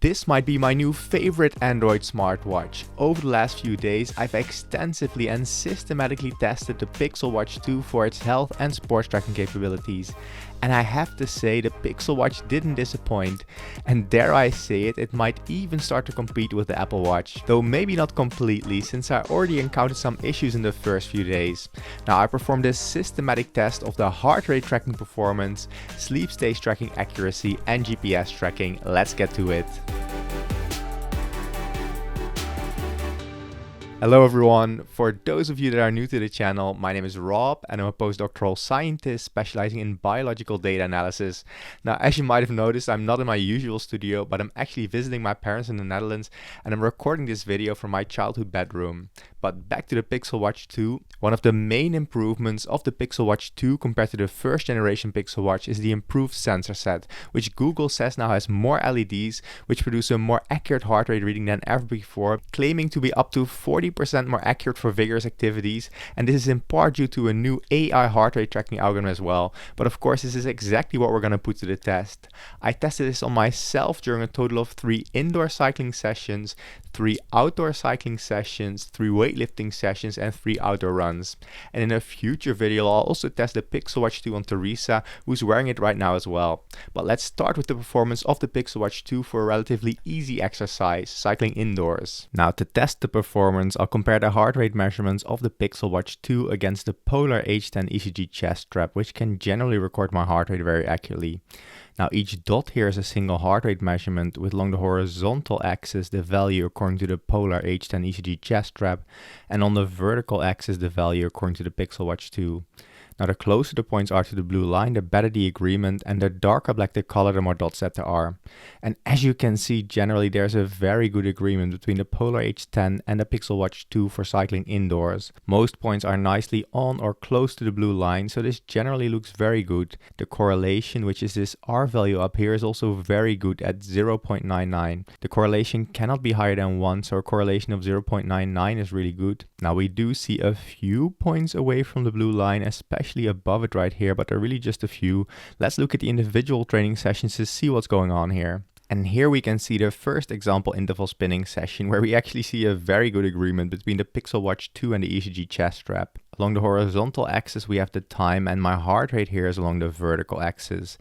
This might be my new favorite Android smartwatch. Over the last few days, I've extensively and systematically tested the Pixel Watch 2 for its health and sports tracking capabilities. And I have to say, the Pixel Watch didn't disappoint. And dare I say it, it might even start to compete with the Apple Watch. Though maybe not completely, since I already encountered some issues in the first few days. Now, I performed a systematic test of the heart rate tracking performance, sleep stage tracking accuracy, and GPS tracking. Let's get to it. Hello everyone, for those of you that are new to the channel, my name is Rob and I'm a postdoctoral scientist specializing in biological data analysis. Now, as you might have noticed, I'm not in my usual studio, but I'm actually visiting my parents in the Netherlands and I'm recording this video from my childhood bedroom. But back to the Pixel Watch 2, one of the main improvements of the Pixel Watch 2 compared to the first generation Pixel Watch is the improved sensor set, which Google says now has more LEDs, which produce a more accurate heart rate reading than ever before, claiming to be up to 40% more accurate for vigorous activities, and this is in part due to a new AI heart rate tracking algorithm as well. But of course, this is exactly what we're going to put to the test. I tested this on myself during a total of 3 indoor cycling sessions, 3 outdoor cycling sessions, 3 weightlifting sessions, and 3 outdoor runs. And in a future video, I'll also test the Pixel Watch 2 on Theresa, who's wearing it right now as well. But let's start with the performance of the Pixel Watch 2 for a relatively easy exercise, cycling indoors. Now, to test the performance, I'll compare the heart rate measurements of the Pixel Watch 2 against the Polar H10 ECG chest strap, which can generally record my heart rate very accurately. Now, each dot here is a single heart rate measurement, with along the horizontal axis the value according to the Polar H10 ECG chest strap, and on the vertical axis the value according to the Pixel Watch 2. Now, the closer the points are to the blue line, the better the agreement, and the darker black the color, the more dots that there are. And as you can see, generally there's a very good agreement between the Polar H10 and the Pixel Watch 2 for cycling indoors. Most points are nicely on or close to the blue line, so this generally looks very good. The correlation, which is this R value up here, is also very good at 0.99. The correlation cannot be higher than 1, so a correlation of 0.99 is really good. Now, we do see a few points away from the blue line, especially above it right here, but they're really just a few. Let's look at the individual training sessions to see what's going on here. And here we can see the first example interval spinning session, where we actually see a very good agreement between the Pixel Watch 2 and the ECG chest strap. Along the horizontal axis we have the time, and my heart rate here is along the vertical axis.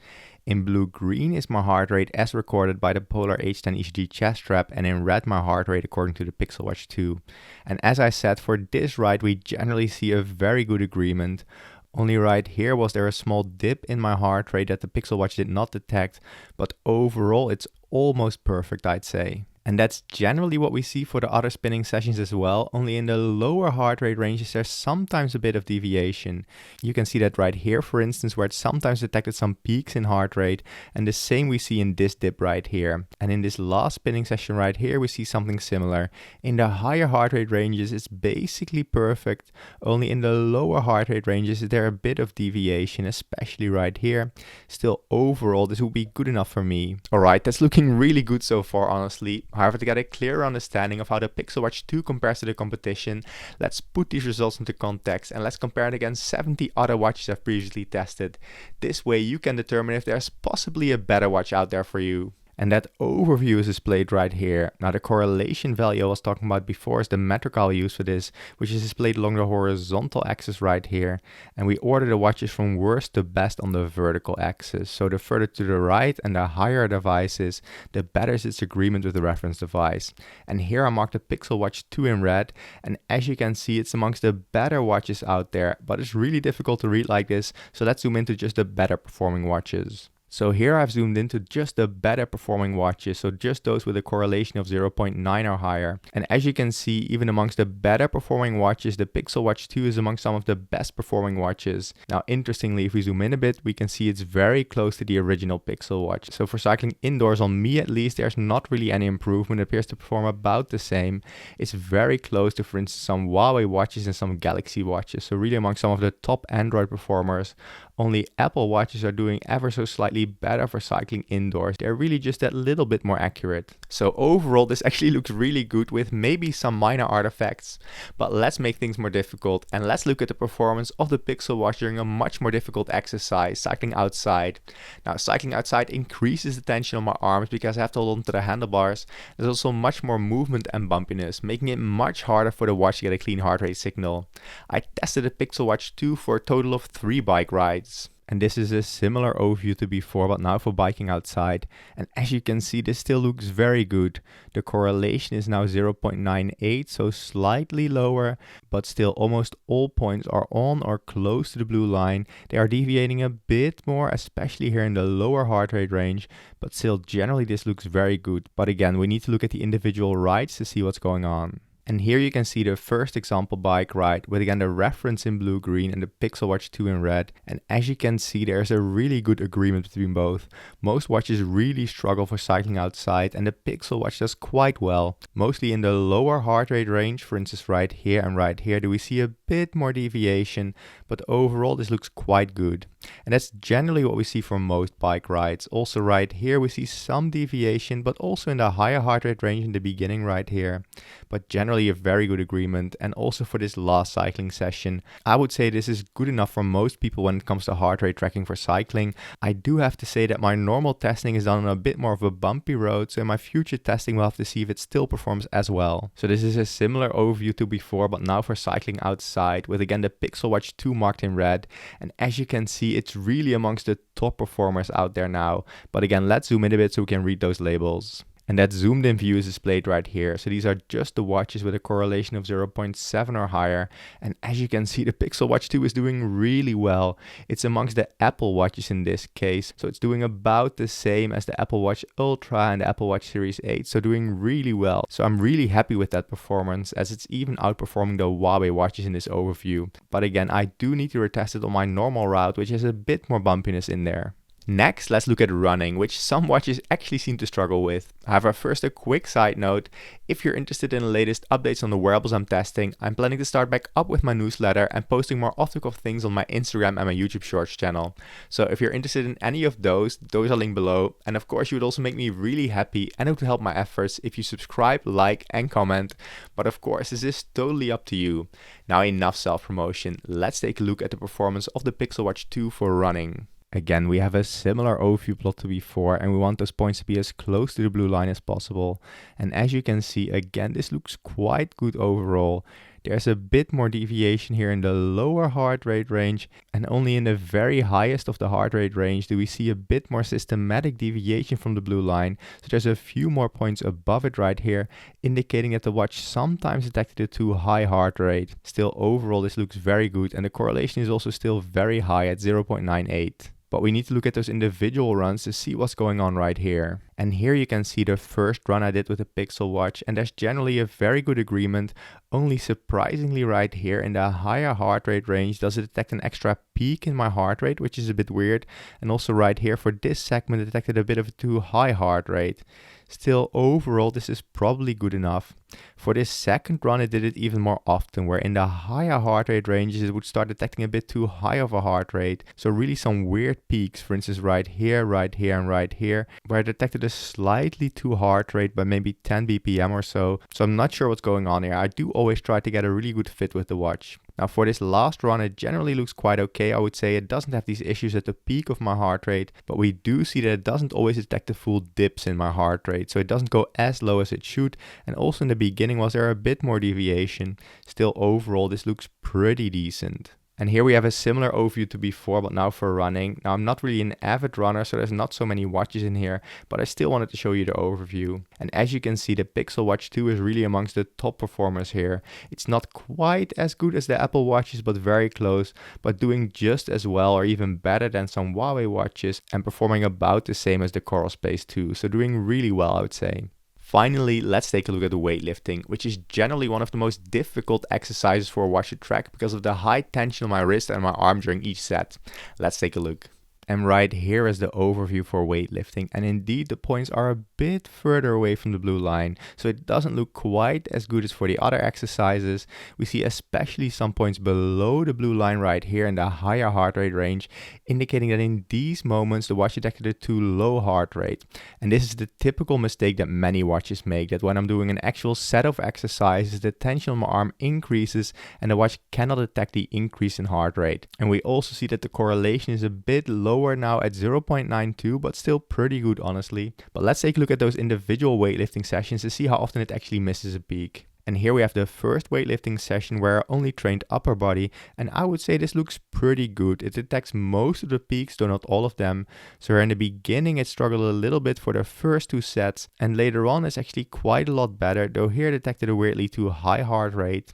In blue-green is my heart rate as recorded by the Polar H10 ECG chest strap, and in red my heart rate according to the Pixel Watch 2. And as I said, for this ride we generally see a very good agreement. Only right here was there a small dip in my heart rate that the Pixel Watch did not detect, but overall it's almost perfect, I'd say. And that's generally what we see for the other spinning sessions as well, only in the lower heart rate ranges there's sometimes a bit of deviation. You can see that right here, for instance, where it sometimes detected some peaks in heart rate, and the same we see in this dip right here. And in this last spinning session right here, we see something similar. In the higher heart rate ranges, it's basically perfect. Only in the lower heart rate ranges is there a bit of deviation, especially right here. Still, overall, this would be good enough for me. Alright, that's looking really good so far, honestly. However, to get a clearer understanding of how the Pixel Watch 2 compares to the competition, let's put these results into context and let's compare it against 70 other watches I've previously tested. This way you can determine if there's possibly a better watch out there for you. And that overview is displayed right here. Now, the correlation value I was talking about before is the metric I'll use for this, which is displayed along the horizontal axis right here. And we order the watches from worst to best on the vertical axis. So the further to the right and the higher a device is, the better is its agreement with the reference device. And here I marked the Pixel Watch 2 in red. And as you can see, it's amongst the better watches out there, but it's really difficult to read like this. So let's zoom into just the better performing watches. So here I've zoomed into just the better performing watches, so just those with a correlation of 0.9 or higher. And as you can see, even amongst the better performing watches, the Pixel Watch 2 is among some of the best performing watches. Now, interestingly, if we zoom in a bit, we can see it's very close to the original Pixel Watch. So for cycling indoors, on me at least, there's not really any improvement. It appears to perform about the same. It's very close to, for instance, some Huawei watches and some Galaxy watches. So really among some of the top Android performers. Only Apple Watches are doing ever so slightly better for cycling indoors. They're really just that little bit more accurate. So overall, this actually looks really good with maybe some minor artifacts. But let's make things more difficult and let's look at the performance of the Pixel Watch during a much more difficult exercise, cycling outside. Now, cycling outside increases the tension on my arms because I have to hold on to the handlebars. There's also much more movement and bumpiness, making it much harder for the watch to get a clean heart rate signal. I tested the Pixel Watch 2 for a total of 3 bike rides. And this is a similar overview to before, but now for biking outside. And as you can see, this still looks very good. The correlation is now 0.98, so slightly lower, but still almost all points are on or close to the blue line. They are deviating a bit more, especially here in the lower heart rate range, but still generally this looks very good. But again, we need to look at the individual rides to see what's going on. And here you can see the first example bike ride with again the reference in blue-green and the Pixel Watch 2 in red. And as you can see, there's a really good agreement between both. Most watches really struggle for cycling outside and the Pixel Watch does quite well. Mostly in the lower heart rate range, for instance right here and right here, do we see a bit more deviation, but overall this looks quite good. And that's generally what we see for most bike rides. Also right here we see some deviation, but also in the higher heart rate range in the beginning right here. But generally a very good agreement. And also for this last cycling session, I would say this is good enough for most people when it comes to heart rate tracking for cycling. I do have to say that my normal testing is done on a bit more of a bumpy road, so in my future testing we'll have to see if it still performs as well. So this is a similar overview to before, but now for cycling outside with again the Pixel Watch 2 marked in red. And as you can see, it's really amongst the top performers out there now. But again, let's zoom in a bit so we can read those labels. And that zoomed in view is displayed right here. So these are just the watches with a correlation of 0.7 or higher. And as you can see, the Pixel Watch 2 is doing really well. It's amongst the Apple Watches in this case. So it's doing about the same as the Apple Watch Ultra and the Apple Watch Series 8. So doing really well. So I'm really happy with that performance as it's even outperforming the Huawei watches in this overview. But again, I do need to retest it on my normal route, which has a bit more bumpiness in there. Next, let's look at running, which some watches actually seem to struggle with. However, first a quick side note, if you're interested in the latest updates on the wearables I'm testing, I'm planning to start back up with my newsletter and posting more off-the-cuff things on my Instagram and my YouTube Shorts channel. So if you're interested in any of those are linked below. And of course, you would also make me really happy and it would help my efforts if you subscribe, like and comment. But of course, this is totally up to you. Now enough self-promotion, let's take a look at the performance of the Pixel Watch 2 for running. Again, we have a similar overview plot to before and we want those points to be as close to the blue line as possible. And as you can see, again, this looks quite good overall. There's a bit more deviation here in the lower heart rate range, and only in the very highest of the heart rate range do we see a bit more systematic deviation from the blue line. So there's a few more points above it right here, indicating that the watch sometimes detected a too high heart rate. Still, overall this looks very good and the correlation is also still very high at 0.98. But we need to look at those individual runs to see what's going on right here. And here you can see the first run I did with the Pixel Watch, and there's generally a very good agreement. Only surprisingly right here in the higher heart rate range does it detect an extra peak in my heart rate, which is a bit weird. And also right here for this segment it detected a bit of a too high heart rate. Still, overall this is probably good enough. For this second run it did it even more often, where in the higher heart rate ranges it would start detecting a bit too high of a heart rate. So really some weird peaks, for instance right here and right here, where it detected a slightly too heart rate by maybe 10 BPM or so. So I'm not sure what's going on here. I do always try to get a really good fit with the watch. Now for this last run it generally looks quite okay. I would say it doesn't have these issues at the peak of my heart rate, but we do see that it doesn't always detect the full dips in my heart rate. So it doesn't go as low as it should, and also in the beginning was there a bit more deviation. Still, overall this looks pretty decent. And here we have a similar overview to before, but now for running. Now I'm not really an avid runner, so there's not so many watches in here, but I still wanted to show you the overview. And as you can see, the Pixel Watch 2 is really amongst the top performers here. It's not quite as good as the Apple Watches, but very close, but doing just as well or even better than some Huawei watches and performing about the same as the Coral Space 2. So doing really well, I would say. Finally, let's take a look at the weightlifting, which is generally one of the most difficult exercises for a watch to track because of the high tension on my wrist and my arm during each set. Let's take a look. And right here is the overview for weightlifting, and indeed the points are a bit further away from the blue line, so it doesn't look quite as good as for the other exercises. We see especially some points below the blue line right here in the higher heart rate range, indicating that in these moments the watch detected a too low heart rate. And this is the typical mistake that many watches make, that when I'm doing an actual set of exercises, the tension on my arm increases and the watch cannot detect the increase in heart rate. And we also see that the correlation is a bit lower now at 0.92, but still pretty good honestly. But let's take a look at those individual weightlifting sessions to see how often it actually misses a peak. And here we have the first weightlifting session where I only trained upper body, and I would say this looks pretty good. It detects most of the peaks, though not all of them. So in the beginning it struggled a little bit for the first 2 sets, and later on it's actually quite a lot better, though here it detected a weirdly too high heart rate.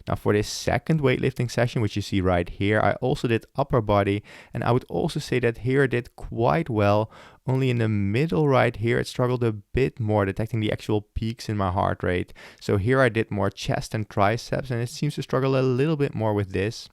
Now for this second weightlifting session, which you see right here, I also did upper body, and I would also say that here it did quite well. Only in the middle right here it struggled a bit more, detecting the actual peaks in my heart rate. So here I did more chest and triceps, and it seems to struggle a little bit more with this.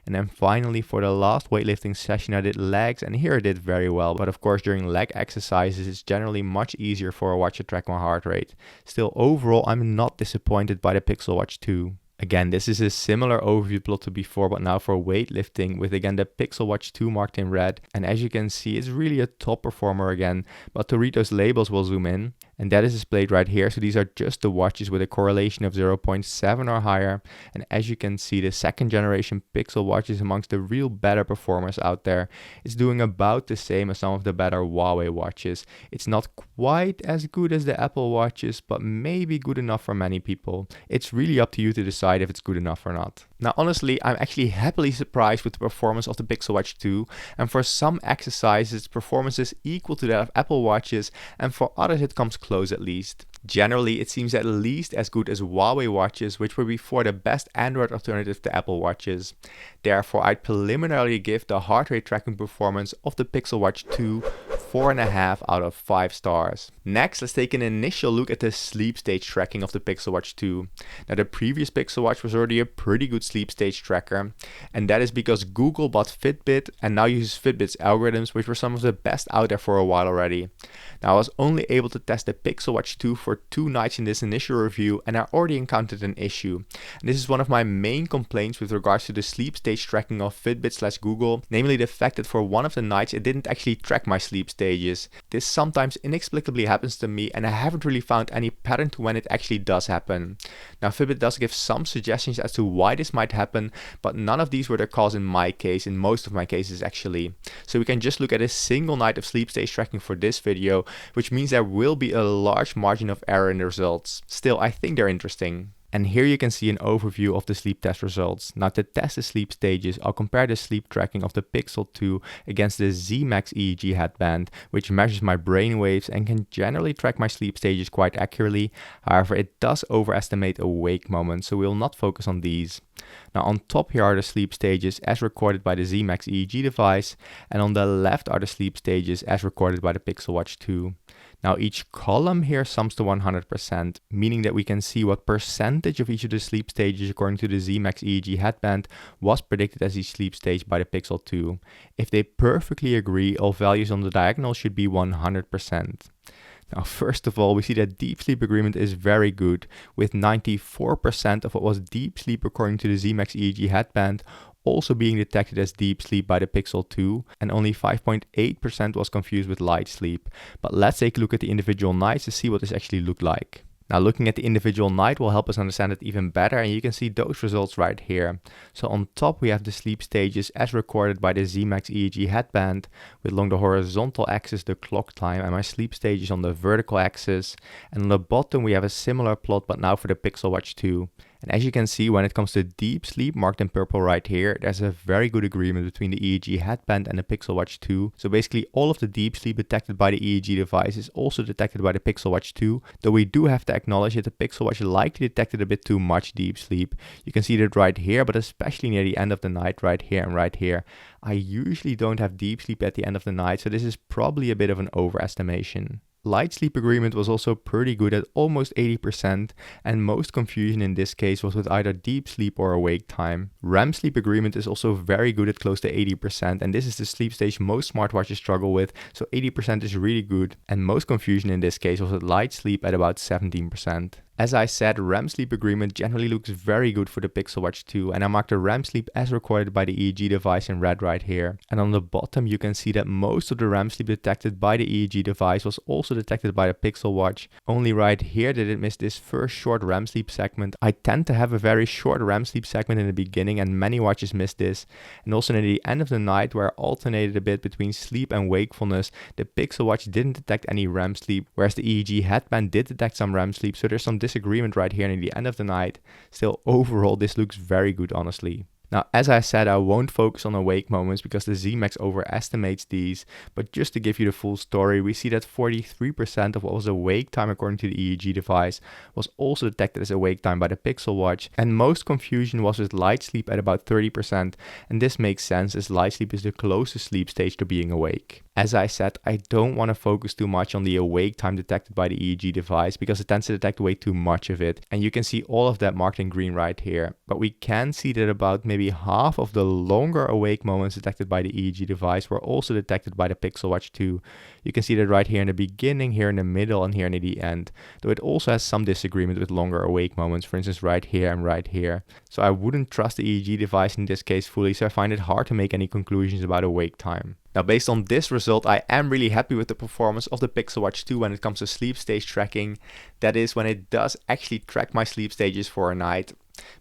And then finally for the last weightlifting session I did legs, and here I did very well. But of course during leg exercises it's generally much easier for a watch to track my heart rate. Still overall I'm not disappointed by the Pixel Watch 2. Again, this is a similar overview plot to before, but now for weightlifting, with again the Pixel Watch 2 marked in red. And as you can see, it's really a top performer again. But to read those labels, we'll zoom in. And that is displayed right here. So these are just the watches with a correlation of 0.7 or higher. And as you can see, the second generation Pixel Watch is amongst the real better performers out there. It's doing about the same as some of the better Huawei watches. It's not quite as good as the Apple watches, but maybe good enough for many people. It's really up to you to decide if it's good enough or not. Now honestly, I'm actually happily surprised with the performance of the Pixel Watch 2, and for some exercises performance is equal to that of Apple watches, and for others it comes close at least. Generally it seems at least as good as Huawei watches, which were before the best Android alternative to Apple watches. Therefore I'd preliminarily give the heart rate tracking performance of the Pixel Watch 2 4.5 out of 5 stars. Next, let's take an initial look at the sleep stage tracking of the Pixel Watch 2. Now the previous Pixel Watch was already a pretty good sleep stage tracker, and that is because Google bought Fitbit and now uses Fitbit's algorithms, which were some of the best out there for a while already. Now I was only able to test the Pixel Watch 2 for 2 nights in this initial review, and I already encountered an issue. And this is one of my main complaints with regards to the sleep stage tracking of Fitbit/Google, namely the fact that for one of the nights it didn't actually track my sleep stages. This sometimes inexplicably happens to me, and I haven't really found any pattern to when it actually does happen. Now Fitbit does give some suggestions as to why this might happen, but none of these were the cause in my case, in most of my cases actually. So we can just look at a single night of sleep stage tracking for this video, which means there will be a large margin of error in the results. Still, I think they're interesting. And here you can see an overview of the sleep test results. Now to test the sleep stages, I'll compare the sleep tracking of the Pixel 2 against the Z-Max EEG headband, which measures my brain waves and can generally track my sleep stages quite accurately. However, it does overestimate awake moments, so we'll not focus on these. Now on top here are the sleep stages as recorded by the Z-Max EEG device, and on the left are the sleep stages as recorded by the Pixel Watch 2. Now each column here sums to 100%, meaning that we can see what percentage of each of the sleep stages according to the Z-Max EEG headband was predicted as each sleep stage by the Pixel 2. If they perfectly agree, all values on the diagonal should be 100%. Now first of all, we see that deep sleep agreement is very good, with 94% of what was deep sleep according to the Z-Max EEG headband also being detected as deep sleep by the Pixel 2, and only 5.8% was confused with light sleep. But let's take a look at the individual nights to see what this actually looked like. Now looking at the individual night will help us understand it even better, and you can see those results right here. So on top we have the sleep stages as recorded by the Z-Max EEG headband, with along the horizontal axis the clock time and my sleep stages on the vertical axis. And on the bottom we have a similar plot, but now for the Pixel Watch 2. And as you can see, when it comes to deep sleep, marked in purple right here, there's a very good agreement between the EEG headband and the Pixel Watch 2. So basically all of the deep sleep detected by the EEG device is also detected by the Pixel Watch 2, though we do have to acknowledge that the Pixel Watch likely detected a bit too much deep sleep. You can see that right here, but especially near the end of the night right here and right here. I usually don't have deep sleep at the end of the night, so this is probably a bit of an overestimation. Light sleep agreement was also pretty good at almost 80%, and most confusion in this case was with either deep sleep or awake time. REM sleep agreement is also very good at close to 80%, and this is the sleep stage most smartwatches struggle with, so 80% is really good, and most confusion in this case was with light sleep at about 17%. As I said, REM sleep agreement generally looks very good for the Pixel Watch 2, and I marked the REM sleep as recorded by the EEG device in red right here. And on the bottom you can see that most of the REM sleep detected by the EEG device was also detected by the Pixel Watch. Only right here did it miss this first short REM sleep segment. I tend to have a very short REM sleep segment in the beginning, and many watches miss this. And also near the end of the night, where I alternated a bit between sleep and wakefulness, the Pixel Watch didn't detect any REM sleep, whereas the EEG headband did detect some REM sleep, so there's some disagreement right here near the end of the night. Still, overall this looks very good, honestly. Now, as I said, I won't focus on awake moments because the Zmax overestimates these, but just to give you the full story, we see that 43% of what was awake time according to the EEG device was also detected as awake time by the Pixel Watch, and most confusion was with light sleep at about 30%, and this makes sense as light sleep is the closest sleep stage to being awake. As I said, I don't want to focus too much on the awake time detected by the EEG device because it tends to detect way too much of it, and you can see all of that marked in green right here. But we can see that about maybe half of the longer awake moments detected by the EEG device were also detected by the Pixel Watch 2. You can see that right here in the beginning, here in the middle, and here near the end, though it also has some disagreement with longer awake moments, for instance right here and right here. So I wouldn't trust the EEG device in this case fully, so I find it hard to make any conclusions about awake time. Now, based on this result, I am really happy with the performance of the Pixel Watch 2 when it comes to sleep stage tracking. That is, when it does actually track my sleep stages for a night.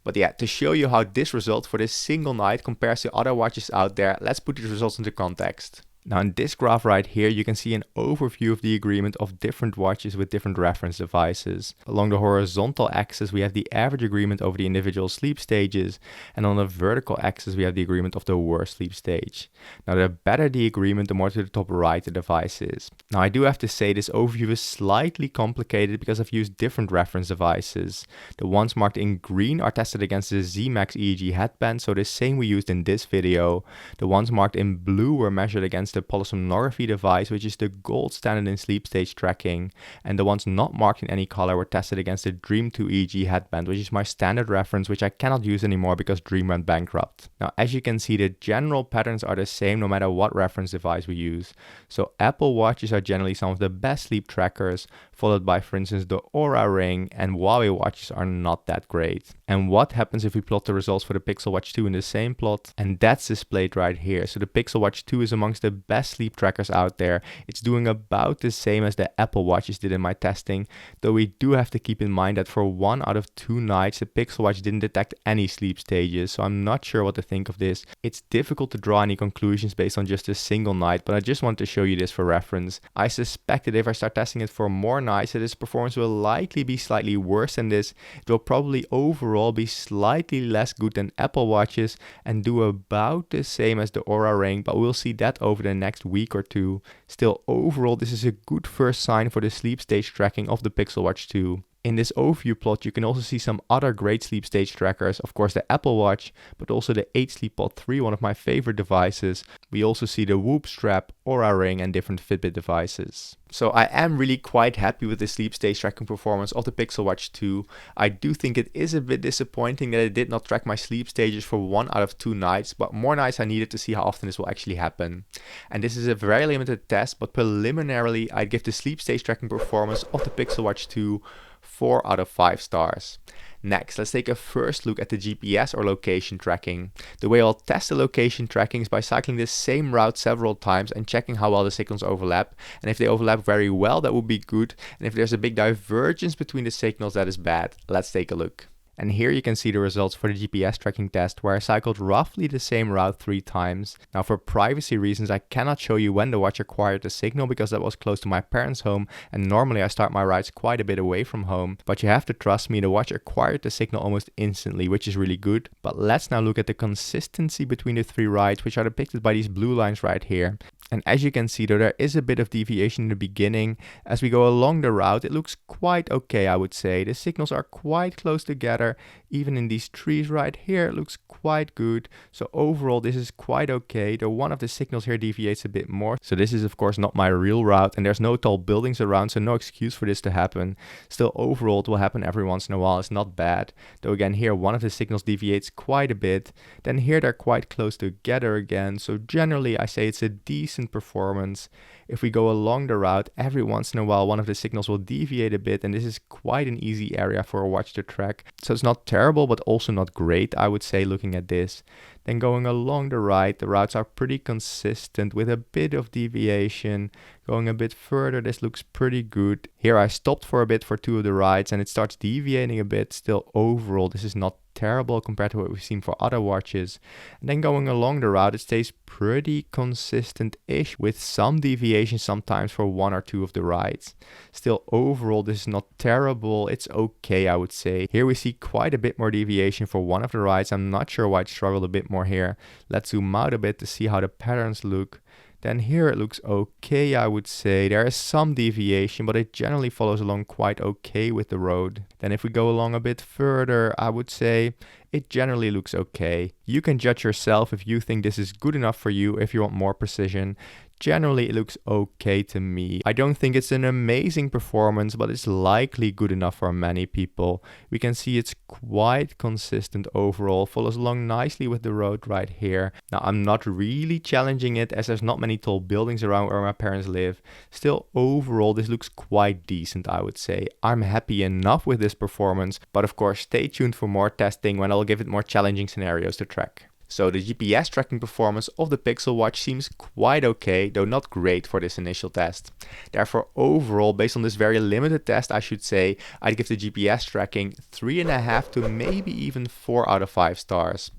But yeah, to show you how this result for this single night compares to other watches out there, let's put these results into context. Now in this graph right here, you can see an overview of the agreement of different watches with different reference devices. Along the horizontal axis, we have the average agreement over the individual sleep stages, and on the vertical axis, we have the agreement of the worst sleep stage. Now the better the agreement, the more to the top right the device is. Now I do have to say this overview is slightly complicated because I've used different reference devices. The ones marked in green are tested against the Zmax EEG headband, so the same we used in this video. The ones marked in blue were measured against the polysomnography device, which is the gold standard in sleep stage tracking, and the ones not marked in any color were tested against the Dream 2 EEG headband, which is my standard reference, which I cannot use anymore because Dream went bankrupt. Now, as you can see, the general patterns are the same no matter what reference device we use. So Apple Watches are generally some of the best sleep trackers, followed by, for instance, the Oura Ring, and Huawei watches are not that great. And what happens if we plot the results for the Pixel Watch 2 in the same plot? And that's displayed right here. So the Pixel Watch 2 is amongst the best sleep trackers out there. It's doing about the same as the Apple Watches did in my testing, though we do have to keep in mind that for 1 out of 2 nights, the Pixel Watch didn't detect any sleep stages, so I'm not sure what to think of this. It's difficult to draw any conclusions based on just a single night, but I just want to show you this for reference. I suspect that if I start testing it for more nights, that its performance will likely be slightly worse than this. It will probably overall be slightly less good than Apple Watches and do about the same as the Oura Ring, but we'll see that over the next week or two. Still, overall, this is a good first sign for the sleep stage tracking of the Pixel Watch 2. In this overview plot, you can also see some other great sleep stage trackers, of course the Apple Watch, but also the HSleepPod 3, one of my favorite devices. We also see the Whoop strap, Oura Ring, and different Fitbit devices. So I am really quite happy with the sleep stage tracking performance of the Pixel Watch 2. I do think it is a bit disappointing that it did not track my sleep stages for 1 out of 2 nights, but more nights I needed to see how often this will actually happen. And this is a very limited test, but preliminarily I'd give the sleep stage tracking performance of the Pixel Watch 2 4 out of 5 stars. Next, let's take a first look at the GPS or location tracking. The way I'll test the location tracking is by cycling the same route several times and checking how well the signals overlap. And if they overlap very well, that would be good. And if there's a big divergence between the signals, that is bad. Let's take a look. And here you can see the results for the GPS tracking test, where I cycled roughly the same route 3 times. Now, for privacy reasons, I cannot show you when the watch acquired the signal because that was close to my parents' home, and normally I start my rides quite a bit away from home. But you have to trust me, the watch acquired the signal almost instantly, which is really good. But let's now look at the consistency between the 3 rides, which are depicted by these blue lines right here. And as you can see, though, there is a bit of deviation in the beginning. As we go along the route, it looks quite okay, I would say. The signals are quite close together. Even in these trees right here, it looks quite good. So overall, this is quite okay, though one of the signals here deviates a bit more. So this is, of course, not my real route, and there's no tall buildings around, so no excuse for this to happen. Still, overall, it will happen every once in a while. It's not bad. Though again, here, one of the signals deviates quite a bit. Then here, they're quite close together again. So generally, I say it's a decent performance. If we go along the route, every once in a while one of the signals will deviate a bit, and this is quite an easy area for a watch to track. So it's not terrible, but also not great, I would say, looking at this. Then going along the right, the routes are pretty consistent with a bit of deviation. Going a bit further, this looks pretty good. Here I stopped for a bit for two of the rides and it starts deviating a bit. Still, overall, this is not terrible compared to what we've seen for other watches. And then going along the route, it stays pretty consistent-ish with some deviation sometimes for one or two of the rides. Still, overall, this is not terrible. It's okay, I would say. Here we see quite a bit more deviation for one of the rides. I'm not sure why it struggled a bit more here. Let's zoom out a bit to see how the patterns look. Then here it looks okay, I would say. There is some deviation, but it generally follows along quite okay with the road. Then if we go along a bit further, I would say it generally looks okay. You can judge yourself if you think this is good enough for you, if you want more precision. Generally, it looks okay to me. I don't think it's an amazing performance, but it's likely good enough for many people. We can see it's quite consistent overall, follows along nicely with the road right here. Now, I'm not really challenging it as there's not many tall buildings around where my parents live. Still, overall, this looks quite decent, I would say. I'm happy enough with this performance, but of course, stay tuned for more testing when I'll give it more challenging scenarios to track. So the GPS tracking performance of the Pixel Watch seems quite okay, though not great for this initial test. Therefore, overall, based on this very limited test, I should say, I'd give the GPS tracking 3.5 to maybe even 4 out of 5 stars.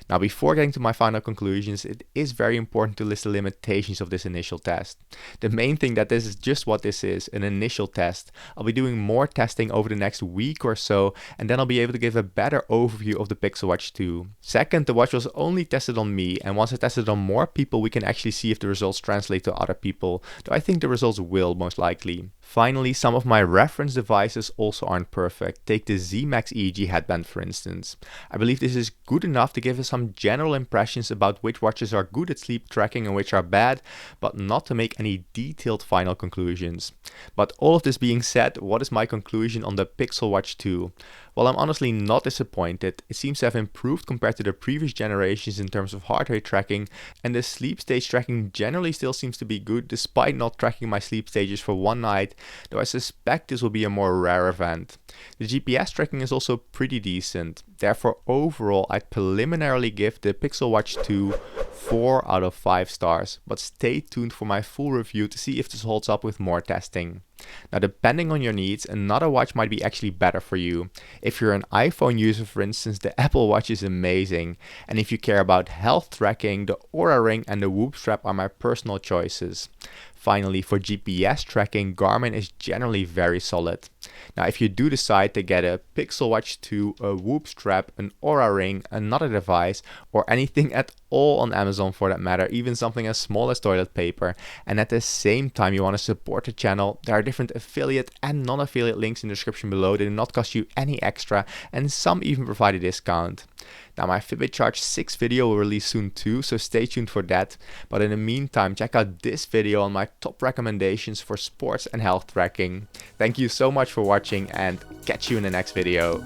Now, before getting to my final conclusions, it is very important to list the limitations of this initial test. The main thing that this is just what this is, an initial test. I'll be doing more testing over the next week or so, and then I'll be able to give a better overview of the Pixel Watch 2. Second, the watch was only tested on me, and once I tested on more people, we can actually see if the results translate to other people, though I think the results will most likely. Finally, some of my reference devices also aren't perfect. Take the Z-Max EEG headband for instance. I believe this is good enough to give us some general impressions about which watches are good at sleep tracking and which are bad, but not to make any detailed final conclusions. But all of this being said, what is my conclusion on the Pixel Watch 2? Well, I'm honestly not disappointed. It seems to have improved compared to the previous generations in terms of heart rate tracking, and the sleep stage tracking generally still seems to be good despite not tracking my sleep stages for one night, though I suspect this will be a more rare event. The GPS tracking is also pretty decent. Therefore, overall, I'd preliminarily give the Pixel Watch 2 4 out of 5 stars, but stay tuned for my full review to see if this holds up with more testing. Now, depending on your needs, another watch might be actually better for you. If you're an iPhone user, for instance, the Apple Watch is amazing. And if you care about health tracking, the Oura Ring and the Whoop strap are my personal choices. Finally, for GPS tracking, Garmin is generally very solid. Now, if you do decide to get a Pixel Watch 2, a Whoop strap, an Oura Ring, another device, or anything at all on Amazon for that matter, even something as small as toilet paper, and at the same time you want to support the channel, there are different affiliate and non-affiliate links in the description below. They do not cost you any extra, and some even provide a discount. Now, my Fitbit Charge 6 video will release soon too, so stay tuned for that. But in the meantime, check out this video on my top recommendations for sports and health tracking. Thank you so much for watching, and catch you in the next video.